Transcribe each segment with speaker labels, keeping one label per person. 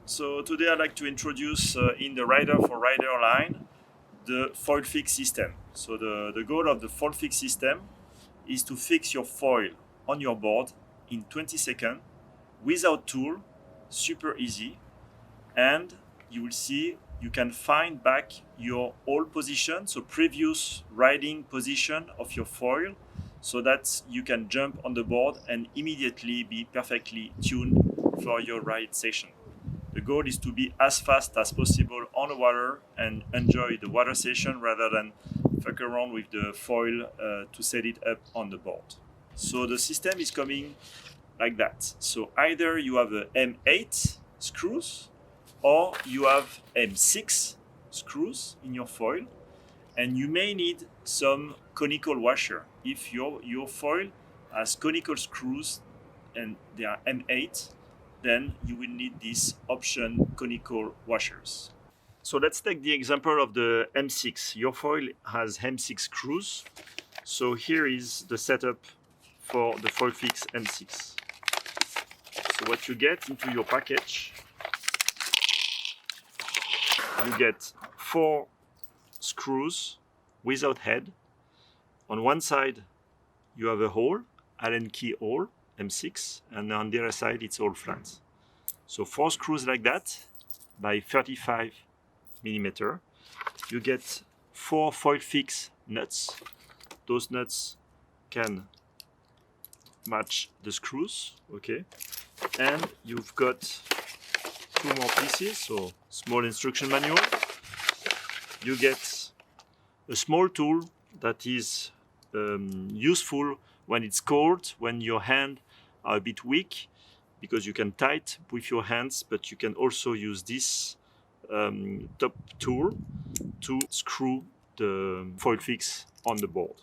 Speaker 1: So today I'd like to introduce in the rider for rider line the FoilFix system. So the goal of the FoilFix system is to fix your foil on your board in 20 seconds without tool, super easy, and you will see you can find back your old position, so previous riding position of your foil, so that you can jump on the board and immediately be perfectly tuned for your ride session. The goal is to be as fast as possible on the water and enjoy the water session rather than fuck around with the foil to set it up on the board. So the system is coming like that. So either you have a M8 screws or you have M6 screws in your foil, and you may need some conical washer. If your foil has conical screws and they are M8, then you will need this option conical washers. So let's take the example of the M6. Your foil has M6 screws. So here is the setup for the FoilFix M6. So what you get into your package, you get 4 screws without head. On one side you have a hole, Allen key hole, M6, and on the other side it's all flat. So 4 screws like that by 35 millimeter. You get 4 FoilFix nuts. Those nuts can match the screws, okay? And you've got 2 more pieces, so small instruction manual. You get a small tool that is useful when it's cold, when your hands are a bit weak, because you can tie it with your hands, but you can also use this top tool to screw the FoilFix on the board.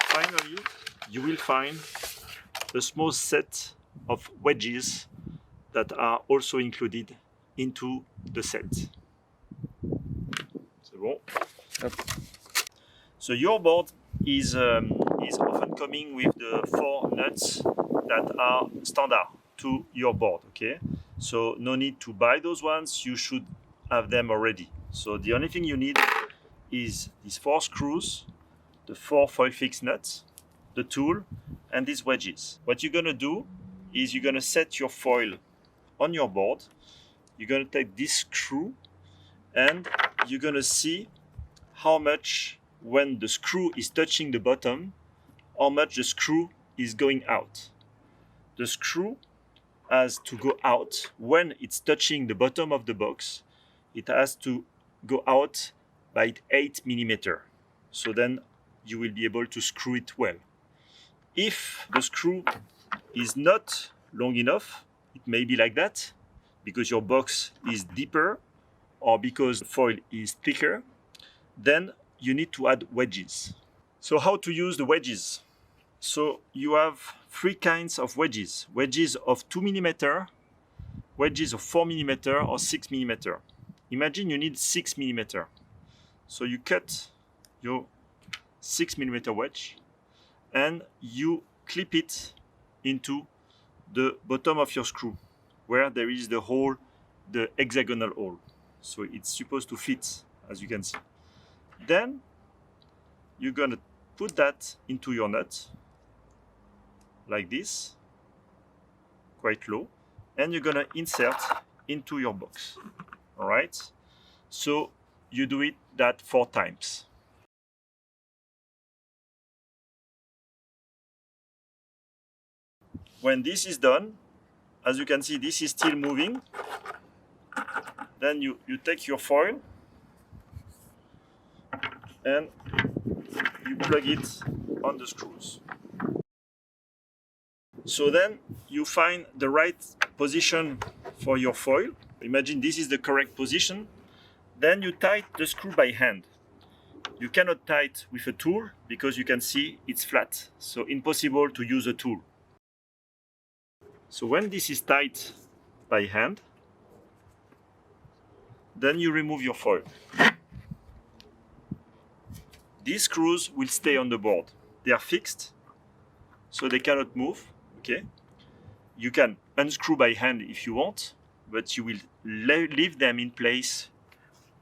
Speaker 1: Finally, you will find a small set of wedges that are also included into the set. C'est bon. Yep. So your board is often coming with the 4 nuts that are standard to your board, okay? So no need to buy those ones, you should have them already. So the only thing you need is these 4 screws, the 4 FoilFix nuts, the tool, and these wedges. What you're gonna do is you're gonna set your foil on your board. You're gonna take this screw and you're gonna see how much, when the screw is touching the bottom, how much the screw is going out. The screw has to go out when it's touching the bottom of the box. It has to go out by 8 millimeter. So then you will be able to screw it well. If the screw is not long enough, it may be like that because your box is deeper or because the foil is thicker, then you need to add wedges. So how to use the wedges? So you have 3 kinds of wedges. Wedges of 2 millimeter, wedges of 4 millimeter or 6 millimeter. Imagine you need 6 millimeter. So you cut your 6 millimeter wedge and you clip it into the bottom of your screw where there is the hole, the hexagonal hole. So it's supposed to fit, as you can see. Then you're gonna put that into your nut like this, quite low, and you're gonna insert into your box. All right, so you do that 4 times. When this is done, as you can see, this is still moving. Then you take your foil and you plug it on the screws. So then you find the right position for your foil. Imagine this is the correct position. Then you tighten the screw by hand. You cannot tighten with a tool because you can see it's flat. So impossible to use a tool. So when this is tight by hand, then you remove your foil. These screws will stay on the board. They are fixed, so they cannot move, okay? you can unscrew by hand if you want, but you will leave them in place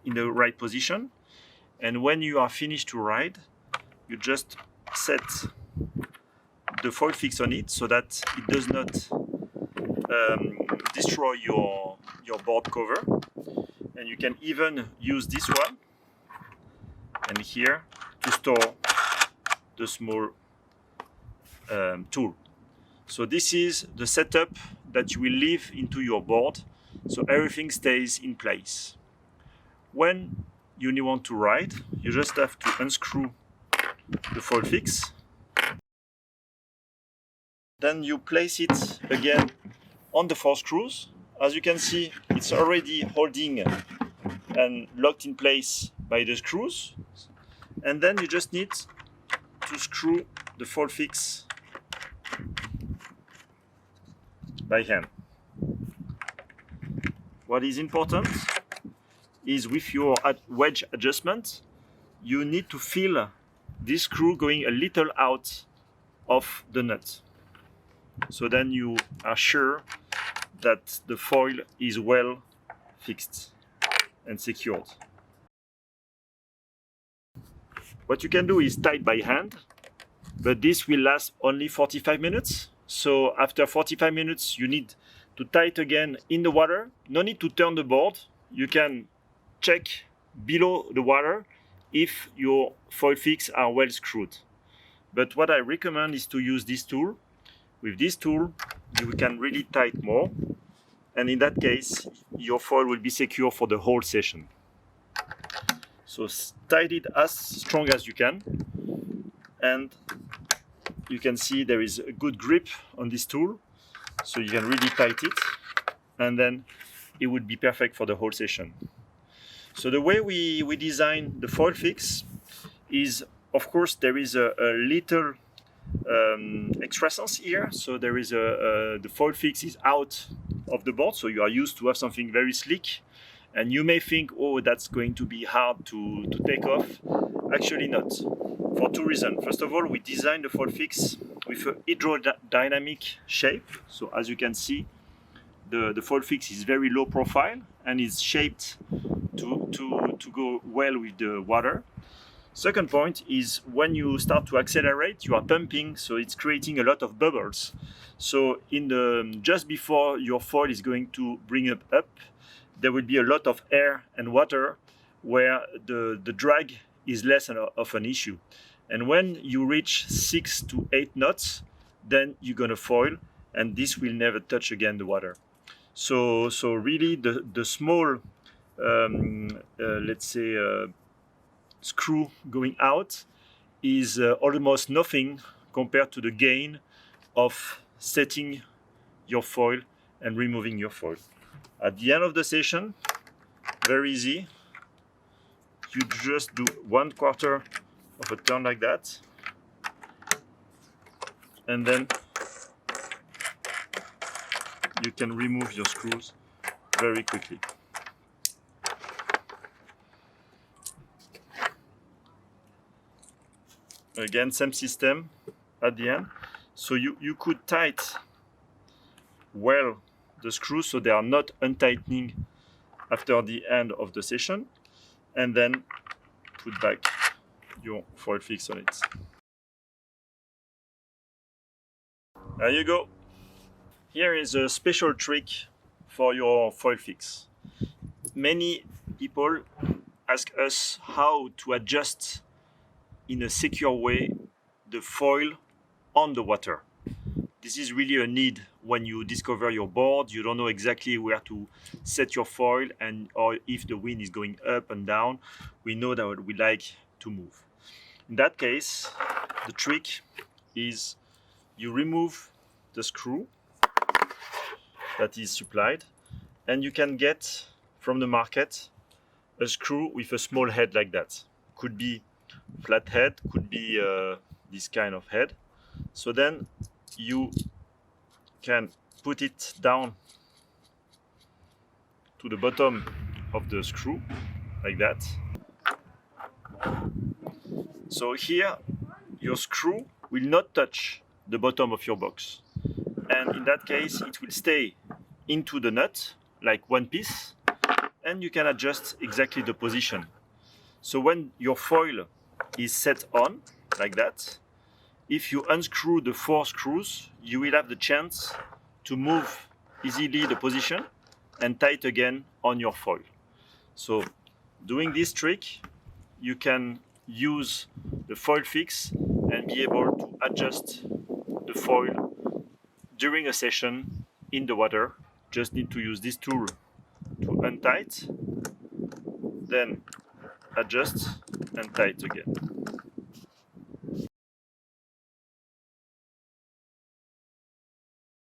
Speaker 1: in the right position. And when you are finished to ride, you just set the FoilFix on it so that it does not destroy your board cover. And you can even use this one and here to store the small tool. So this is the setup that you will leave into your board, so everything stays in place. When you want to ride, you just have to unscrew the FoilFix. Then you place it again on the 4 screws. As you can see, it's already holding and locked in place by the screws. And then you just need to screw the FoilFix by hand. What is important is with your wedge adjustment, you need to feel this screw going a little out of the nut. So then you are sure that the foil is well fixed and secured. What you can do is tie it by hand, but this will last only 45 minutes. So after 45 minutes, you need to tie it again in the water. No need to turn the board. You can check below the water if your FoilFix are well screwed. But what I recommend is to use this tool. With this tool, you can really tie it more. And in that case, your foil will be secure for the whole session. So tie it as strong as you can. And you can see there is a good grip on this tool. So you can really tight it. And then it would be perfect for the whole session. So the way we design the FoilFix is, of course, there is a little excrescence here. So there is the FoilFix is out of the board, so you are used to have something very slick, and you may think, oh, that's going to be hard to take off. Actually not, for 2 reasons. First of all, we designed the FoilFix with a hydrodynamic shape. So as you can see, the FoilFix is very low profile and is shaped to go well with the water. Second point is when you start to accelerate, you are pumping, so it's creating a lot of bubbles. So just before your foil is going to bring up, there will be a lot of air and water where the drag is less of an issue. And when you reach 6 to 8 knots, then you're gonna foil, and this will never touch again the water. So really the small, let's say, screw going out is almost nothing compared to the gain of setting your foil and removing your foil. At the end of the session, very easy, you just do 1/4 of a turn like that, and then you can remove your screws very quickly. Again, same system at the end. So you could tight well the screws so they are not untightening after the end of the session, and then put back your FoilFix on it. There you go. Here is a special trick for your FoilFix. Many people ask us how to adjust in a secure way the foil on the water. This is really a need when you discover your board. You don't know exactly where to set your foil, or if the wind is going up and down. We know that we like to move. In that case, the trick is you remove the screw that is supplied, and you can get from the market a screw with a small head like that. Could be flat head, could be this kind of head. So then you can put it down to the bottom of the screw like that. So here your screw will not touch the bottom of your box. and in that case it will stay into the nut like one piece, and you can adjust exactly the position. So when your foil is set on like that, if you unscrew the 4 screws, you will have the chance to move easily the position and tie it again on your foil. So doing this trick, you can use the FoilFix and be able to adjust the foil during a session in the water. Just need to use this tool to untie it, then adjust and tie it again.